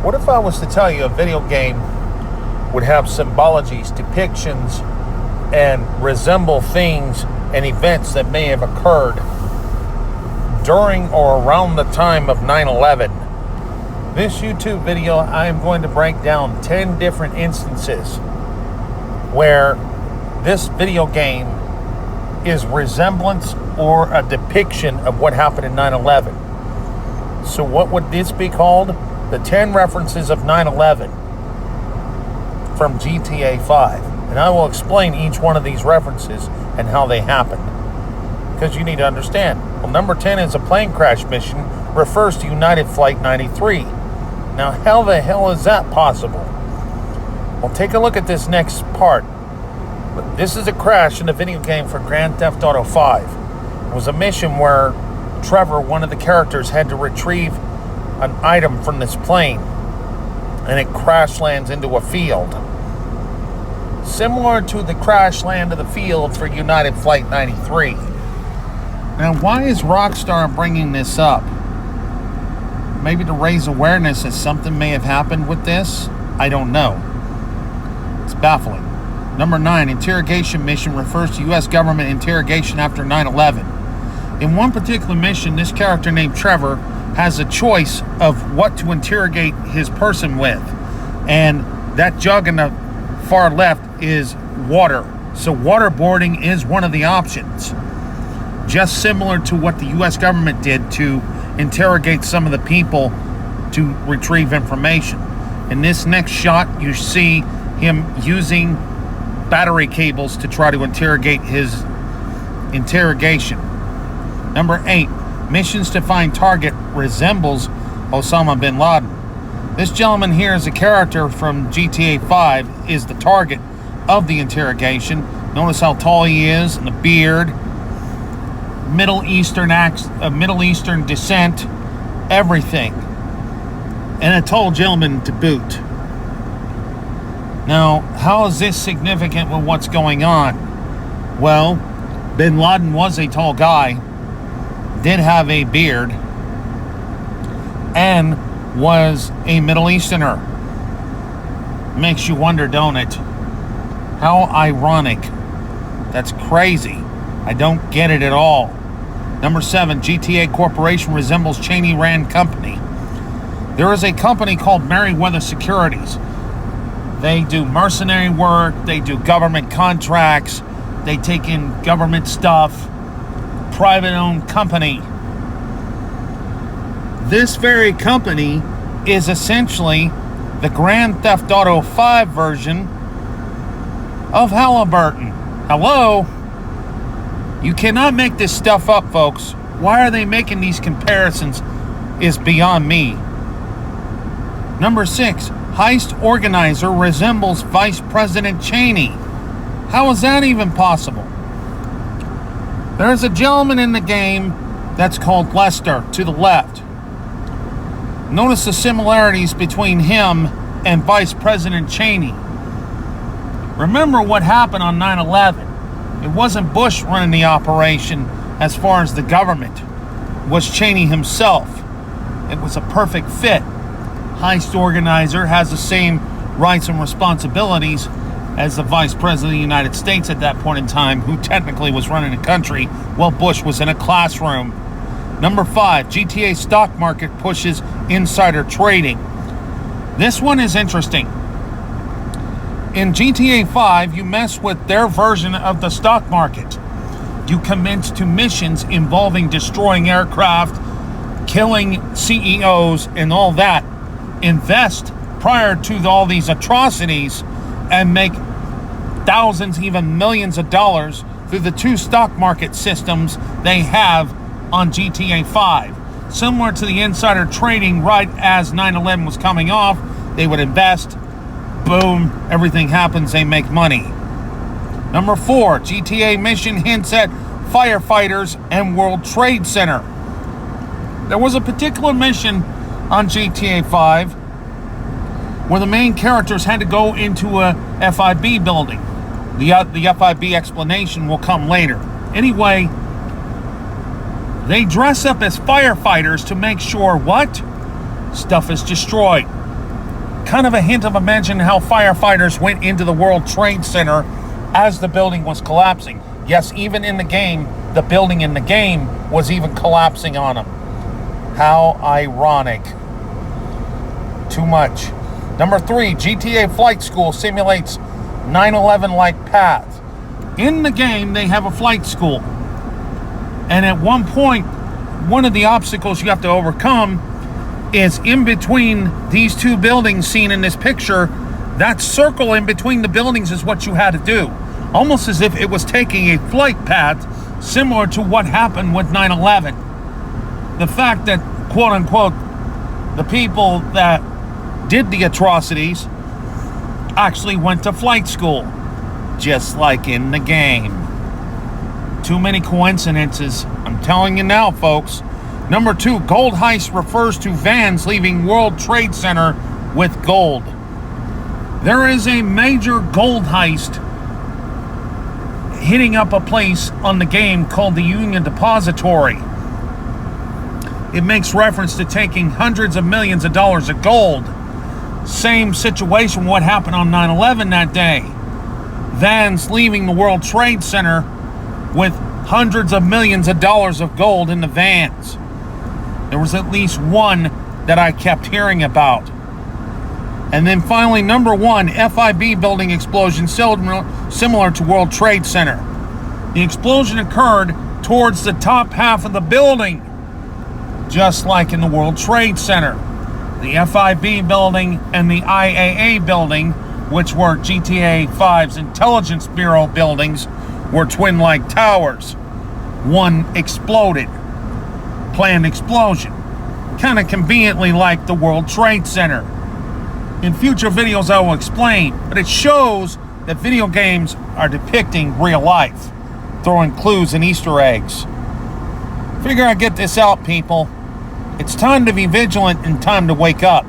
What if I was to tell you a video game would have symbologies, depictions, and resemble things and events that may have occurred during or around the time of 9/11? This YouTube video, I am going to break down 10 different instances where this video game is resemblance or a depiction of what happened in 9/11. So what would this be called? The 10 references of 9/11 from GTA 5. And I will explain each one of these references and how they happened, because you need to understand. Well, number 10 is a plane crash mission, refers to United Flight 93. Now, how the hell is that possible? Well, take a look at this next part. This is a crash in a video game for Grand Theft Auto 5. It was a mission where Trevor, one of the characters, had to retrieve an item from this plane, and it crash lands into a field. Similar to the crash land of the field for United Flight 93. Now, why is Rockstar bringing this up? Maybe to raise awareness that something may have happened with this? I don't know. It's baffling. Number 9, interrogation mission, refers to U.S. government interrogation after 9/11. In one particular mission, this character named Trevor has a choice of what to interrogate his person with. And that jug in the far left is water. So waterboarding is one of the options. Just similar to what the U.S. government did to interrogate some of the people to retrieve information. In this next shot, you see him using battery cables to try to interrogate his interrogation. Number 8, missions to find target, resembles Osama bin Laden. This gentleman here is a character from GTA 5, is the target of the interrogation. Notice how tall he is, and the beard, Middle Eastern descent, everything, and a tall gentleman to boot. Now, how is this significant with what's going on? Well, bin Laden was a tall guy, did have a beard, and was a Middle Easterner. Makes you wonder, don't it? How ironic. That's crazy. I don't get it at all. Number 7, GTA Corporation resembles Cheney Rand Company. There is a company called Merriweather Securities. They do mercenary work, they do government contracts, they take in government stuff, private-owned company. This very company is essentially the Grand Theft Auto 5 version of Halliburton. Hello? You cannot make this stuff up, folks. Why are they making these comparisons is beyond me. Number 6, heist organizer resembles Vice President Cheney. How is that even possible? There's a gentleman in the game that's called Lester to the left. Notice the similarities between him and Vice President Cheney. Remember what happened on 9/11. It wasn't Bush running the operation as far as the government. It was Cheney himself. It was a perfect fit. Heist organizer has the same rights and responsibilities as the Vice President of the United States at that point in time, who technically was running the country while Bush was in a classroom. Number 5, GTA stock market pushes insider trading. This one is interesting. In GTA 5, you mess with their version of the stock market. You commit to missions involving destroying aircraft, killing CEOs, and all that. Invest prior to all these atrocities and make thousands, even millions of dollars through the 2 stock market systems they have on GTA 5. Similar to the insider trading, right as 9/11 was coming off, they would invest, boom, everything happens, they make money. Number 4, GTA mission hints at firefighters and World Trade Center. There was a particular mission on GTA 5 where the main characters had to go into a FIB building. The FIB explanation will come later. Anyway, they dress up as firefighters to make sure what? Stuff is destroyed. kind of a hint of imagine how firefighters went into the World Trade Center as the building was collapsing. Yes, even in the game, the building in the game was even collapsing on them. How ironic. Too much. Number 3, GTA Flight School simulates 9/11-like path. In the game, they have a flight school. And at one point, one of the obstacles you have to overcome is in between these two buildings seen in this picture. That circle in between the buildings is what you had to do. Almost as if it was taking a flight path similar to what happened with 9/11. The fact that, quote unquote, the people that did the atrocities actually went to flight school, just like in the game. Too many coincidences. I'm telling you now, folks. Number 2, gold heist refers to vans leaving World Trade Center with gold. There is a major gold heist hitting up a place on the game called the Union Depository. It makes reference to taking hundreds of millions of dollars of gold. Same situation what happened on 9/11 that day. Vans leaving the World Trade Center with hundreds of millions of dollars of gold in the vans. There was at least one that I kept hearing about. And then finally, number 1, FIB building explosion similar to World Trade Center. The explosion occurred towards the top half of the building, just like in the World Trade Center. The FIB building and the IAA building, which were GTA 5's Intelligence Bureau buildings, were twin-like towers. One exploded. Planned explosion. Kind of conveniently like the World Trade Center. In future videos I will explain, but it shows that video games are depicting real life, throwing clues and Easter eggs. Figure I'd get this out, people. It's time to be vigilant and time to wake up.